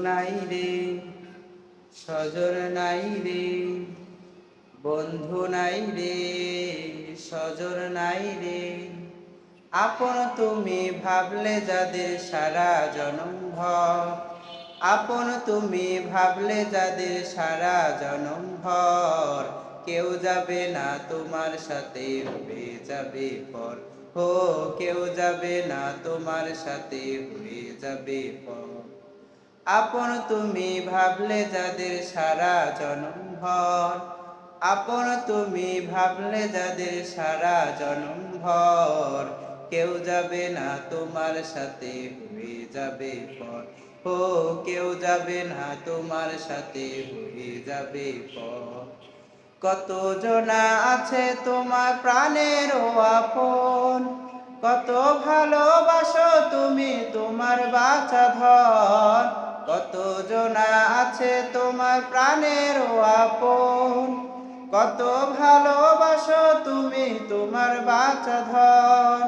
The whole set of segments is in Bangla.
নাই রে, সজন নাই রে, বন্ধু নাই রে, সজন নাই রে। আপন তুমি ভাবলে যাদের সারা জনম ভর, আপন তুমি ভাবলে যাদের সারা জনম ভর, কেউ যাবে না তোমার সাথে, হয়ে যাবে পর। ও কেউ যাবে না তোমার সাথে, হয়ে যাবে পর। আপন তুমি ভাবলে যাদের সারা জনম ভর, আপন তুমি ভাবলে যাদের সারা জনম ভর, কেউ যাবে না তোমার সাথে, হয়ে যাবে পর। ও কেউ যাবে না তোমার সাথে, হয়ে যাবে পর। কত জনা আছে তোমার প্রাণের আপন, কত ভালোবাসো তুমি তোমার বাঁচা ধন। কত জনা আছে তোমার প্রাণের আপন, কত ভালোবাসো তুমি তোমার বাঁচা ধন।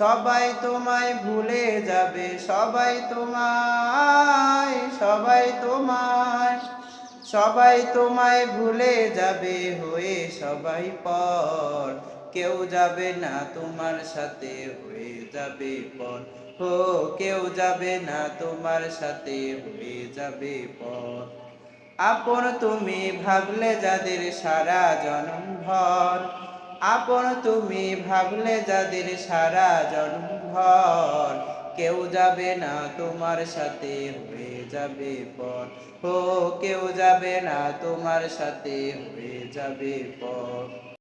সবাই তোমায় ভুলে যাবে, সবাই তোমায়, সবাই তোমায়, সবাই তোমায় ভুলে যাবে, হয়ে সবাই পর। কেউ যাবে না তোমার সাথে, হয়ে যাবে পর। ও কেউ যাবে না তোমার সাথে, হয়ে যাবে পর। আপন তুমি ভাবলে যাদের সারা জনম ভর, আপন তুমি ভাবলে যাদের সারা জনম ভর, কেউ যাবে না তোমার সাথে, হয়ে যাবে পর। ও কেউ যাবে না তোমার সাথে, হয়ে যাবে পর।